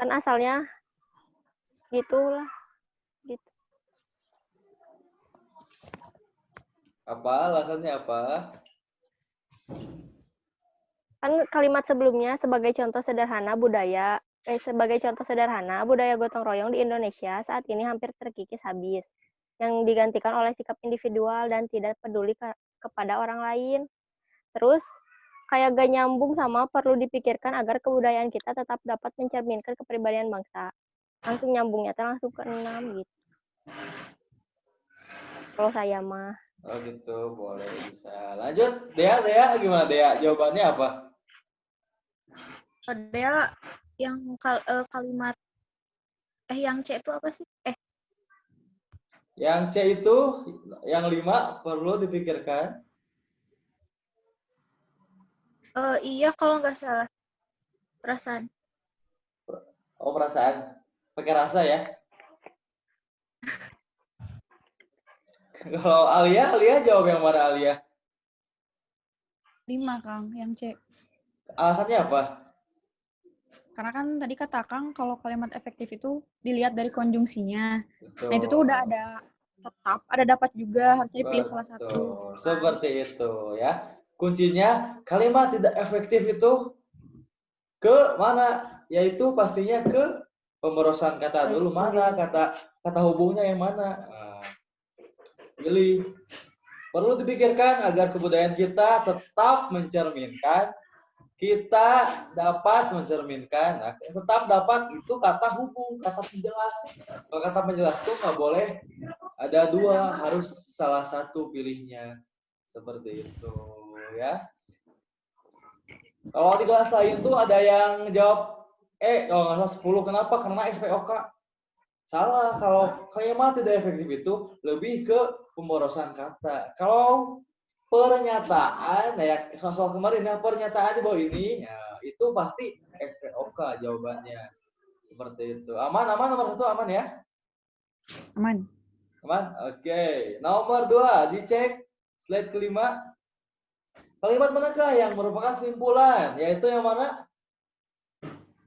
Kan asalnya gitulah. Gitu. Apa alasannya apa? Kan kalimat sebelumnya sebagai contoh sederhana budaya gotong royong di Indonesia saat ini hampir terkikis habis, yang digantikan oleh sikap individual dan tidak peduli kepada orang lain. Terus kayak gak nyambung sama perlu dipikirkan agar kebudayaan kita tetap dapat mencerminkan kepribadian bangsa. Langsung nyambungnya langsung ke 6 gitu. Kalau saya mah. Oh gitu, boleh bisa. Lanjut, Dea gimana Dea? Jawabannya apa? Ada yang kalimat yang C itu apa sih? Yang C itu, yang 5 perlu dipikirkan. Iya kalau nggak salah. Perasaan. Oh, perasaan. Pakai rasa ya. Kalau Alia jawab yang mana Alia? 5, Kang, yang C. Alasannya apa? Karena kan tadi kata Kang kalau kalimat efektif itu dilihat dari konjungsinya. Betul. Nah, itu tuh udah ada tetap, ada dapat juga, harusnya dipilih salah satu. Betul. Seperti itu ya. Kuncinya kalimat tidak efektif itu ke mana? Yaitu pastinya ke pemborosan kata dulu. Mana kata hubungnya yang mana? Pilih. Perlu dipikirkan agar kebudayaan kita tetap mencerminkan, tetap dapat itu kata hubung, kata penjelas. Kalau kata penjelas itu nggak boleh ada 2, harus salah satu pilihnya. Seperti itu ya. Kalau di kelas lain tuh ada yang jawab kalau nggak salah 10. Kenapa? Karena SPOK. Salah. Kalau kalimat tidak efektif itu lebih ke pemborosan kata. Kalau pernyataan ya soal kemarin ya, pernyataan di bawah ini ya, itu pasti SPOK jawabannya. Seperti itu. Aman nomor 1 aman ya? Aman. Oke. Nomor 2 dicek slide kelima. Kalimat manakah yang merupakan simpulan? Yaitu yang mana?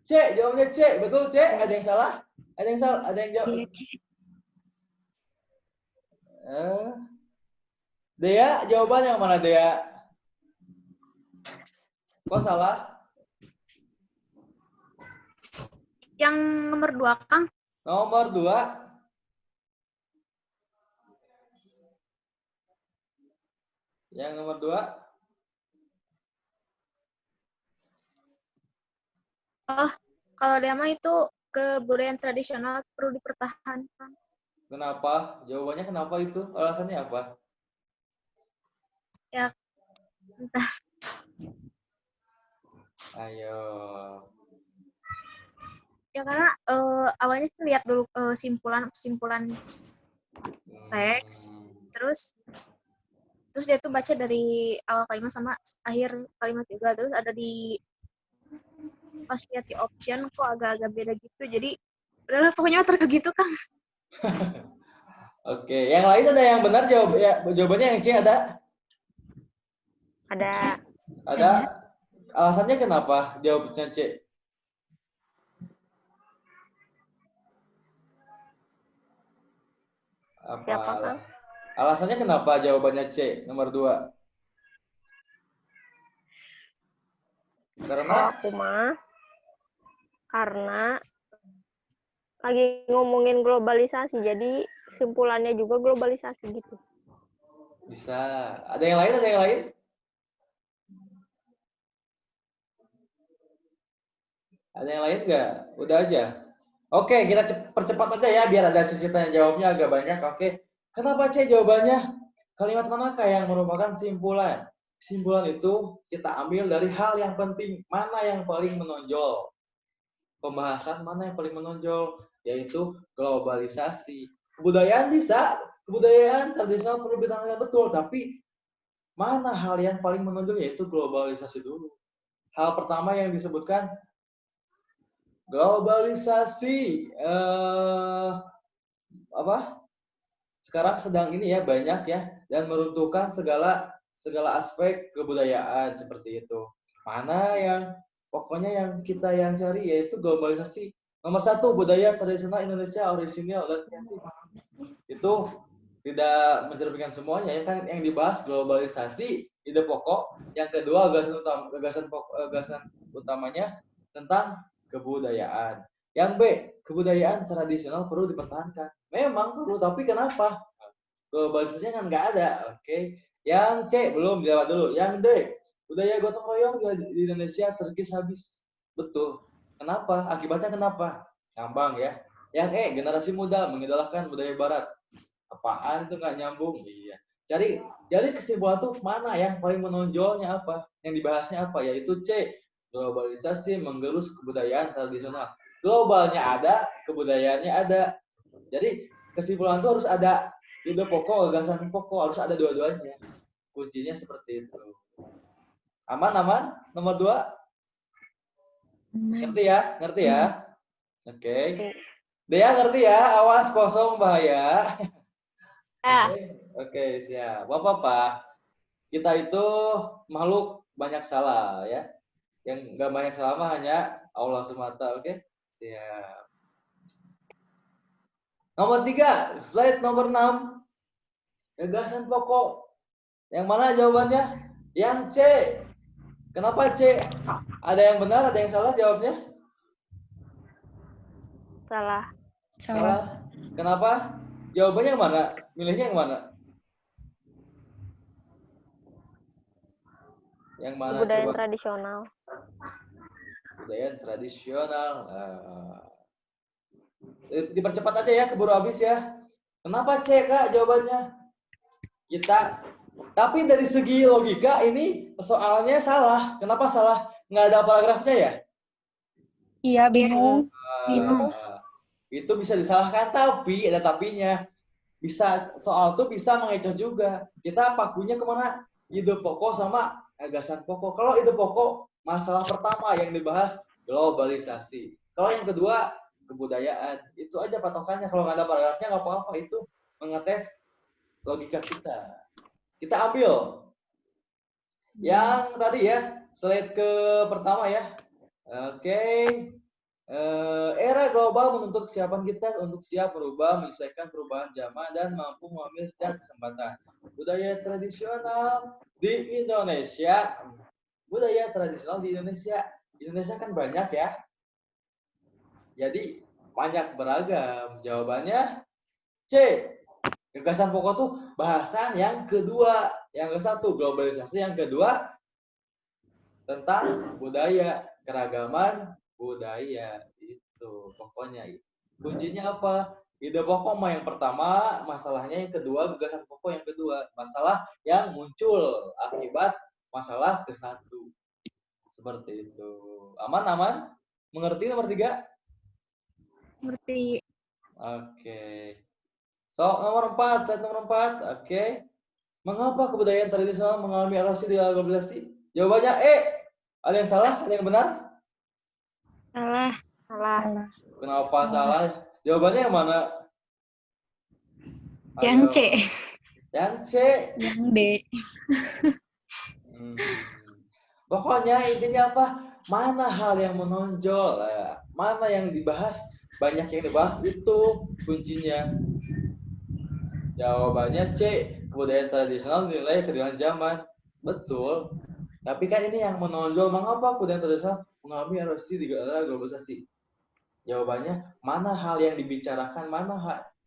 C, jawabnya C. Betul C? Ada yang salah? Ada yang jawab? Dea, jawabannya yang mana Dea? Kok salah? Yang nomor 2, Kang. Nomor 2. Yang nomor 2. Oh, kalau dia mah itu kebudayaan tradisional perlu dipertahankan. Kenapa? Jawabannya kenapa itu? Alasannya apa? Ya, entah. Ayo. Ya karena awalnya sih lihat dulu simpulan teks, terus dia tuh baca dari awal kalimat sama akhir kalimat juga, terus ada di pas lihat di option kok agak-agak beda gitu, jadi udahlah pokoknya terke gitu Kang. Oke, yang lain ada yang benar jawabannya yang C ada? Ada. Ada. Alasannya kenapa jawabnya C? Apa? Alasannya kenapa jawabannya C nomor 2? Karena lagi ngomongin globalisasi, jadi simpulannya juga globalisasi gitu. Bisa. Ada yang lain? Ada yang lain nggak? Udah aja. Oke, kita percepat aja ya biar ada sisi tanya jawabnya agak banyak. Oke. Kenapa C jawabannya? Kalimat manakah yang merupakan simpulan? Simpulan itu kita ambil dari hal yang penting, mana yang paling menonjol. Pembahasan mana yang paling menonjol, yaitu globalisasi. Kebudayaan bisa, kebudayaan tradisional perlu ditangani betul, tapi mana hal yang paling menonjol yaitu globalisasi dulu. Hal pertama yang disebutkan globalisasi sekarang sedang ini ya banyak ya dan meruntuhkan segala aspek kebudayaan seperti itu. Mana yang pokoknya yang kita cari yaitu globalisasi Nomor 1, budaya tradisional Indonesia orisinil dan kreatif. Itu tidak mencerminkan semuanya ya kan, yang dibahas globalisasi, ide pokok. Yang kedua gagasan utamanya tentang kebudayaan. Yang B, kebudayaan tradisional perlu dipertahankan. Memang perlu, tapi kenapa? Globalisasinya kan nggak ada. Oke. Yang C, belum jawab dulu. Yang D, budaya gotong royong di Indonesia terkikis habis. Betul. Kenapa? Akibatnya kenapa? Ngambang ya. Yang E, generasi muda mengidolakan budaya barat. Apaan itu nggak nyambung? Iya. Jadi kesimpulan tuh mana yang paling menonjolnya apa? Yang dibahasnya apa? Yaitu C, globalisasi menggerus kebudayaan tradisional. Globalnya ada, kebudayaannya ada. Jadi kesimpulan tuh harus ada ide pokok, gagasan pokok, harus ada dua-duanya. Kuncinya seperti itu. Aman? Nomor 2? Ngerti ya? Ngerti ya? Oke. Dea ngerti ya? Awas kosong bahaya. Oke, siap. Bapak-bapak, kita itu makhluk banyak salah ya. Yang nggak banyak salah mah hanya Allah semata, oke? Siap. Nomor 3, slide nomor 6. Gagasan pokok. Yang mana jawabannya? Yang C. Kenapa C? Ada yang benar, ada yang salah jawabnya? Salah. Kenapa? Jawabannya yang mana? Milihnya yang mana? Yang mana? Kebudayaan Coba. tradisional. Kebudayaan tradisional. Dipercepat aja ya, keburu habis ya. Kenapa C, Kak, jawabannya? Tapi dari segi logika ini soalnya salah. Kenapa salah? Nggak ada paragrafnya ya? Iya, bingung. Itu bisa disalahkan, tapi ada tapinya. Soal tuh bisa mengecoh juga. Kita pakunya kemana? Ide pokok sama gagasan pokok. Kalau ide pokok, masalah pertama yang dibahas globalisasi. Kalau yang kedua, kebudayaan. Itu aja patokannya. Kalau nggak ada paragrafnya nggak apa-apa. Itu mengetes logika kita. Kita ambil yang tadi ya, slide ke pertama ya. Oke. Era global menuntut kesiapan kita untuk siap berubah, menyelesaikan perubahan zaman dan mampu mengambil setiap kesempatan. Budaya tradisional di Indonesia. Budaya tradisional di Indonesia. Indonesia kan banyak ya. Jadi banyak beragam. Jawabannya C. Gagasan pokok tuh bahasan yang kedua. Yang ke satu globalisasi, yang kedua tentang budaya, keragaman budaya. Itu pokoknya. Kuncinya apa? Ide pokok mah yang pertama, masalahnya yang kedua, gagasan pokok yang kedua. Masalah yang muncul akibat masalah ke satu. Seperti itu. Aman? Mengerti nomor 3? Ngerti. Oke. So, nomor 4, slide nomor 4. Oke. Mengapa kebudayaan tradisional mengalami erosi di globalisasi? Jawabannya E. Ada yang salah? Ada yang benar? Salah. Kenapa salah? Jawabannya yang mana? Yang C. Yang C. Yang D. Pokoknya intinya apa? Mana hal yang menonjol? Mana yang dibahas? Banyak yang dibahas, itu kuncinya. Jawabannya C. Kebudayaan tradisional dinilai ketinggalan zaman. Betul. Tapi kan ini yang menonjol. Mengapa kebudayaan tradisional mengalami erosi di era globalisasi? Jawabannya, mana hal yang dibicarakan, mana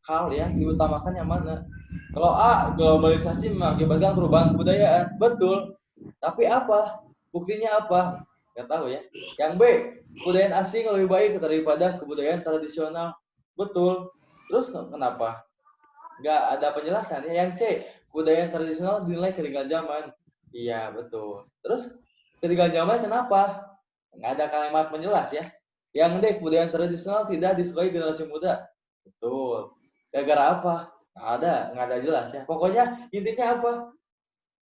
hal yang diutamakan yang mana? Kalau A, globalisasi mengakibatkan perubahan kebudayaan. Betul. Tapi apa? Buktinya apa? Nggak tahu ya. Yang B, kebudayaan asing lebih baik daripada kebudayaan tradisional. Betul. Terus kenapa? Nggak ada penjelasan. Yang C, kebudayaan tradisional dinilai ketinggalan zaman. Iya, betul. Terus ketinggalan zaman kenapa? Nggak ada kalimat penjelas ya. Yang D, kebudayaan tradisional tidak disukai generasi muda. Betul. Gara-gara apa? Nggak ada jelas ya. Pokoknya intinya apa?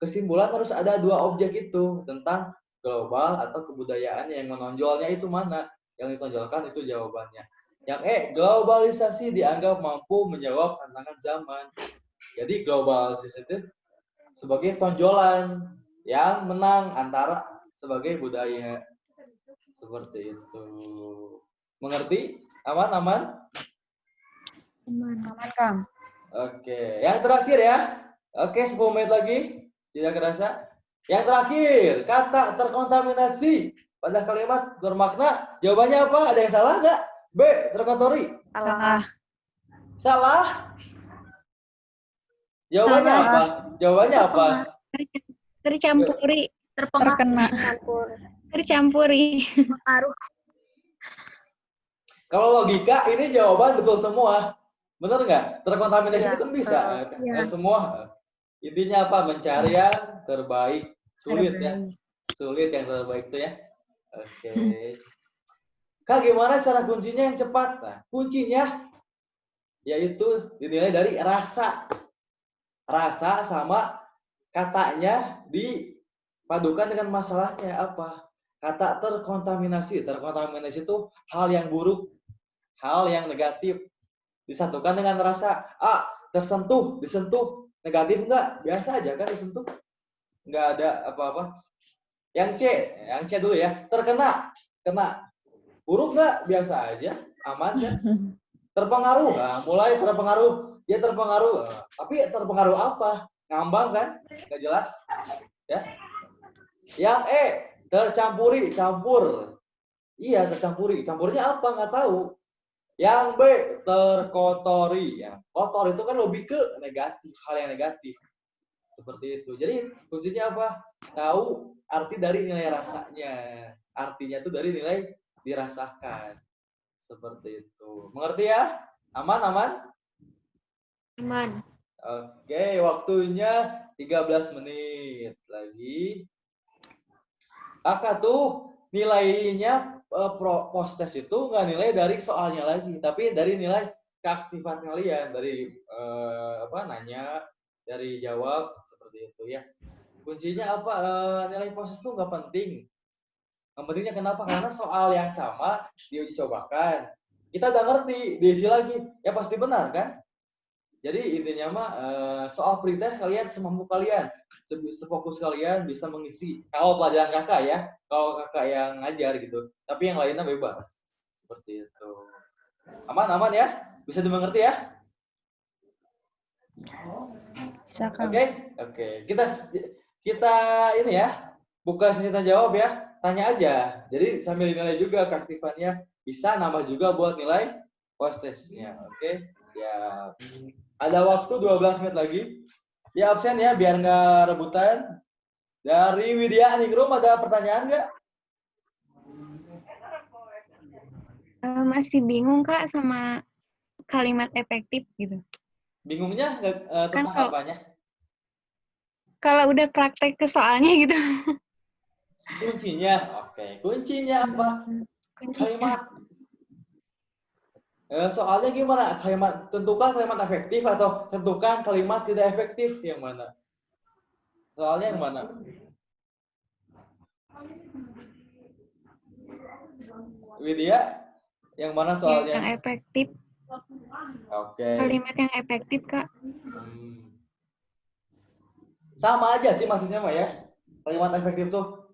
Kesimpulan harus ada dua objek itu tentang global atau kebudayaan yang menonjolnya itu mana? Yang ditonjolkan itu jawabannya. Yang E, globalisasi dianggap mampu menjawab tantangan zaman. Jadi globalisasi itu sebagai tonjolan yang menang antara sebagai budaya. Seperti itu. Mengerti? Aman, aman? Aman. Aman, Kang. Oke, yang terakhir ya. Oke, 10 menit lagi. Tidak kerasa. Yang terakhir, kata terkontaminasi pada kalimat bermakna. Jawabannya apa? Ada yang salah nggak? B, terkotori. Salah. Salah? Jawabannya Salah. apa? Jawabannya apa? Tercampuri. Terkena. Campur. Tercampuri. Pengaruh. Kalau logika, ini jawaban betul semua. Bener nggak? Terkontaminasi Iya, itu kan bisa. Iya. Semua. Intinya apa? Mencari yang terbaik. Sulit ya. Sulit yang terbaik itu ya. Oke. Kak, gimana cara kuncinya yang cepat? Nah, kuncinya yaitu dinilai dari rasa. Rasa sama katanya dipadukan dengan masalahnya apa? Kata terkontaminasi. Terkontaminasi itu hal yang buruk, hal yang negatif. Disatukan dengan rasa. A, tersentuh, disentuh. Negatif enggak? Biasa aja kan disentuh. Enggak ada apa-apa. Yang C dulu ya. Terkena, kena. Buruk nggak? Biasa aja, aman kan? Terpengaruh, nah, mulai terpengaruh. Dia terpengaruh, tapi terpengaruh apa? Ngambang kan? Nggak jelas. Ya. Yang E, tercampuri, campur. Iya, tercampuri. Campurnya apa? Nggak tahu. Yang B, terkotori. Ya. Kotor itu kan lebih ke negatif, hal yang negatif. Seperti itu. Jadi kuncinya apa? Tahu arti dari nilai rasanya. Artinya itu dari nilai dirasakan. Seperti itu. Mengerti ya? Aman, aman? Aman. Oke, waktunya 13 menit lagi. Kakak tuh nilainya post-test itu nggak nilai dari soalnya lagi, tapi dari nilai keaktifan kalian, dari nanya, dari jawab, seperti itu ya. Kuncinya apa? Nilai post-test itu nggak penting. Yang pentingnya kenapa? Karena soal yang sama diuji cobakan. Kita udah ngerti, diisi lagi, ya pasti benar kan? Jadi intinya mah soal pretest kalian semampu kalian, sefokus kalian bisa mengisi. Kalau pelajaran kakak ya, kalau kakak yang ngajar gitu. Tapi yang lainnya bebas. Seperti itu. Aman, aman ya? Bisa dimengerti ya? Bisa, Kang. Oke. Kita ini ya, buka sesi tanya jawab ya. Tanya aja. Jadi sambil nilai juga keaktifannya. Bisa nambah juga buat nilai post-testnya. Oke, siap. Ada waktu 12 menit lagi. Ya absen ya, biar nggak rebutan. Dari Widya Ningrum ada pertanyaan nggak? Masih bingung Kak sama kalimat efektif gitu. Bingungnya Kan tentang apanya? Kalau udah praktek ke soalnya gitu. Kuncinya, oke. Kuncinya apa? Kalimat. Soalnya gimana? Kalimat tentukan kalimat efektif atau tentukan kalimat tidak efektif yang mana? Soalnya yang mana? Widya, yang mana soalnya? Yang efektif. Oke. Kalimat yang efektif Kak. Sama aja sih maksudnya mah ya. Kalimat efektif tuh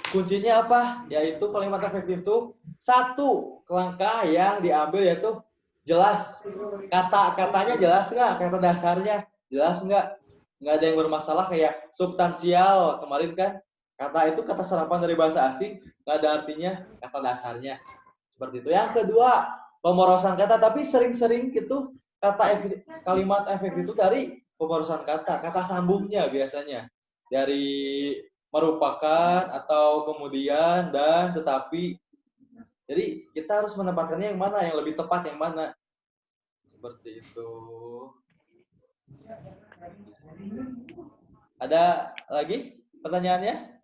kuncinya apa? Yaitu kalimat efektif tuh satu langkah yang diambil yaitu jelas. Kata-katanya jelas nggak? Kata dasarnya jelas nggak? Nggak ada yang bermasalah kayak substansial kemarin kan? Kata itu kata serapan dari bahasa asing, nggak ada artinya kata dasarnya. Seperti itu. Yang kedua, pemorosan kata, tapi sering-sering gitu kalimat efektif itu dari pemorosan kata sambungnya biasanya. Dari merupakan atau kemudian dan tetapi. Jadi kita harus menempatkannya yang mana, yang lebih tepat yang mana. Seperti itu. Ada lagi pertanyaannya?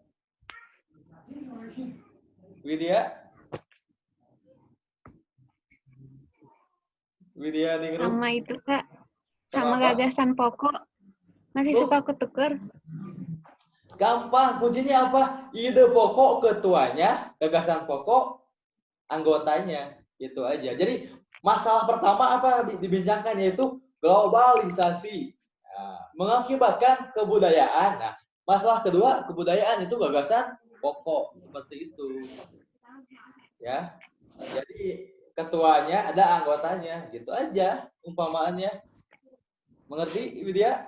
Widya Ningrum. Sama itu Kak. Sama Sama apa? gagasan pokok. Masih suka kutuker. Gampang, kuncinya apa? Ide pokok ketuanya, gagasan pokok anggotanya. Itu aja. Jadi masalah pertama apa dibincangkan yaitu globalisasi. Nah, mengakibatkan kebudayaan. Nah, masalah kedua kebudayaan itu gagasan pokok seperti itu. Ya. Jadi ketuanya, ada anggotanya. Gitu aja umpamaannya. Mengerti, Widya?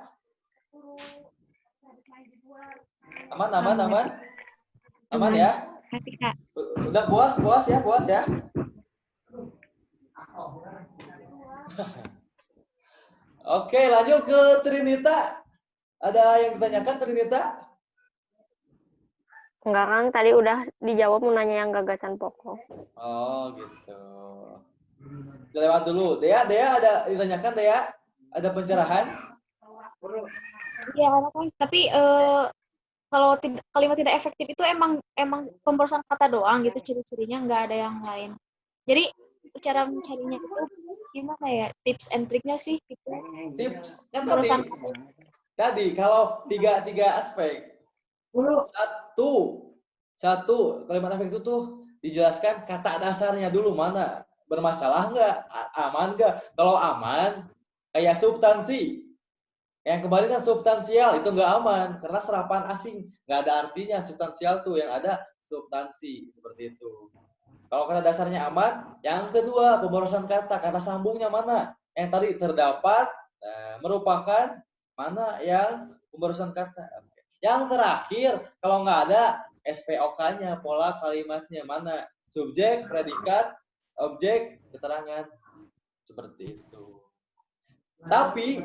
Aman, aman, aman? Aman ya? Kasih Kak. Udah puas ya, puas ya? Oke, lanjut ke Trinita. Ada yang ditanyakan Trinita? Enggak, Kang. Tadi udah dijawab mau nanya yang gagasan pokok. Oh, gitu. Udah lewat dulu. Dea ada ditanyakan, Dea? Ada pencerahan? Iya, kan. Tapi kalau kalimat tidak efektif itu emang pemborosan kata doang gitu ciri-cirinya, nggak ada yang lain. Jadi cara mencarinya itu gimana ya? Tips and triknya sih gitu. Tips. Kan Pemborosan tadi kalau tiga aspek. Satu kalimat efektif itu tuh dijelaskan kata dasarnya dulu mana. Bermasalah nggak? Aman nggak? Kalau aman, kayak substansi. Yang kemarin kan substansial, itu nggak aman. Karena serapan asing. Nggak ada artinya substansial tuh. Yang ada substansi. Seperti itu. Kalau kata dasarnya aman, yang kedua pemborosan kata. Kata sambungnya mana? Yang tadi terdapat, merupakan, mana yang pemborosan kata. Yang terakhir, kalau nggak ada SPOK-nya, pola kalimatnya mana? Subjek, predikat, objek, keterangan. Seperti itu. Tapi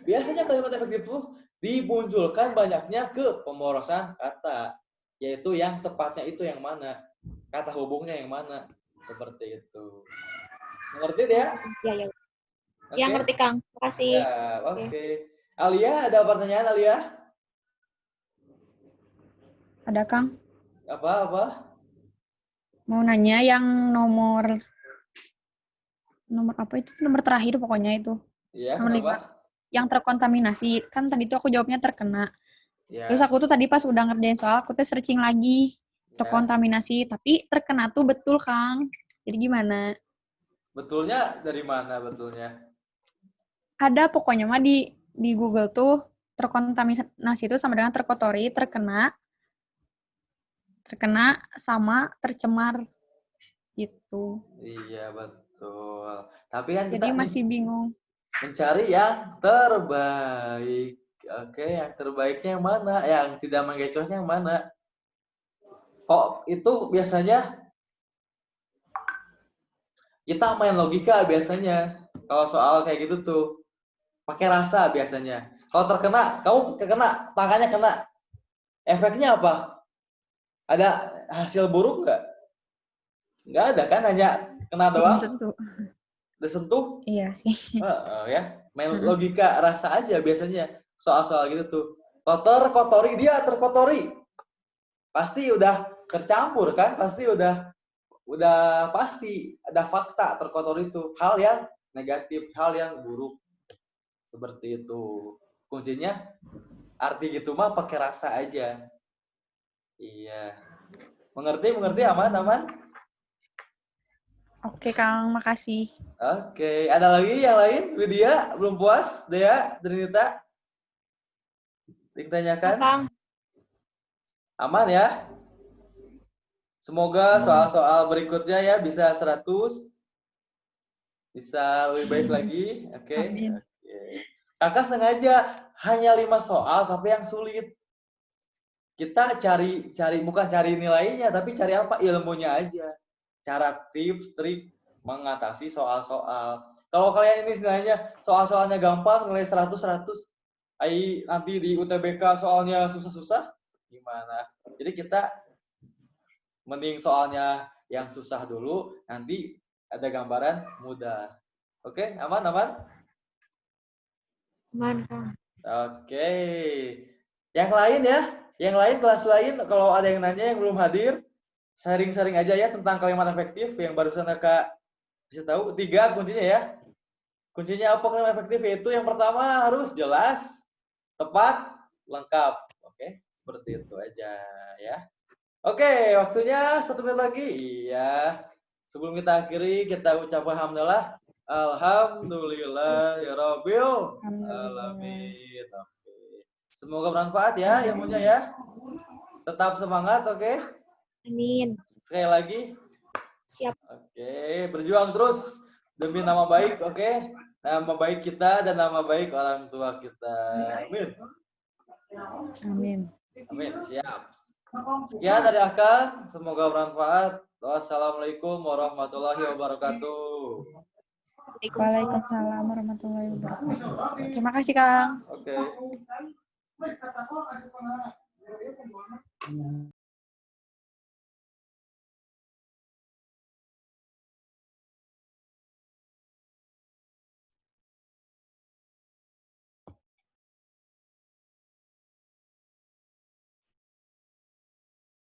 biasanya kalimat efektif itu dimunculkan banyaknya ke pemborosan kata. Yaitu yang tepatnya itu yang mana? Kata hubungnya yang mana? Seperti itu. Mengerti dia? Ya. Okay. Yang ngerti Kang. Terima kasih. Ya, oke. Alia, ada pertanyaan Alia? Ada Kang. Apa? Mau nanya yang nomor apa itu? Nomor terakhir pokoknya itu. Iya, nomor 5. Yang terkontaminasi. Kan tadi tuh aku jawabnya terkena. Ya. Terus aku tuh tadi pas udah ngerjain soal, aku tuh searching lagi. Terkontaminasi. Tapi terkena tuh betul, Kang. Jadi gimana? Betulnya dari mana betulnya? Ada pokoknya mah di Google tuh terkontaminasi itu sama dengan terkotori, terkena sama tercemar gitu. Iya, betul. Tapi kan Jadi kita masih bingung. Mencari yang terbaik. Oke, yang terbaiknya yang mana? Yang tidak mengecohnya yang mana? Kok itu biasanya kita main logika biasanya. Kalau soal kayak gitu tuh pakai rasa biasanya. Kalau terkena, kamu kena, tangannya kena. Efeknya apa? Ada hasil buruk nggak? Nggak ada kan, hanya kena doang. Belum tentu. Disentuh. Iya sih. Ya, main logika rasa aja biasanya soal-soal gitu tuh. Terkotori, dia terkotori. Pasti udah tercampur kan? Pasti udah pasti ada fakta terkotori itu. Hal yang negatif, hal yang buruk. Seperti itu. Kuncinya arti gitu mah pakai rasa aja. Iya. Mengerti? Aman? Oke, Kang, makasih. Oke, ada lagi yang lain? Widya, belum puas? Dea, Trinita? Ditanyakan? Kang. Aman ya? Semoga soal-soal berikutnya ya bisa 100. Bisa lebih baik lagi. Oke. Amin. Kakak sengaja hanya 5 soal tapi yang sulit. Kita cari bukan cari nilainya tapi cari apa? Ilmunya aja. Cara tips, trik mengatasi soal-soal. Kalau kalian ini nilainya soal-soalnya gampang, nilai 100, nanti di UTBK soalnya susah-susah, gimana? Jadi kita mending soalnya yang susah dulu, nanti ada gambaran mudah. Oke, aman? Aman, Kang. Oke. Yang lain ya? Yang lain, kelas lain, kalau ada yang nanya yang belum hadir, sharing-sharing aja ya tentang kalimat efektif yang barusan kakak bisa tahu. 3 kuncinya ya. Kuncinya apa kalimat efektif? Yaitu yang pertama harus jelas, tepat, lengkap. Oke, seperti itu aja ya. Oke, waktunya 1 menit lagi. Iya. Sebelum kita akhiri, kita ucapkan alhamdulillah. Alhamdulillah ya Rabbil alamin. Oke. Semoga bermanfaat ya ilmunya ya. Tetap semangat, oke? Amin. Sekali lagi, Siap. Oke, berjuang terus demi nama baik, oke? Nama baik kita dan nama baik orang tua kita. Amin. Amin. Amin, siap. Sekian dari Akang, semoga bermanfaat. Wassalamualaikum warahmatullahi wabarakatuh. Waalaikumsalam warahmatullahi wabarakatuh. Terima kasih, Kang. Oke.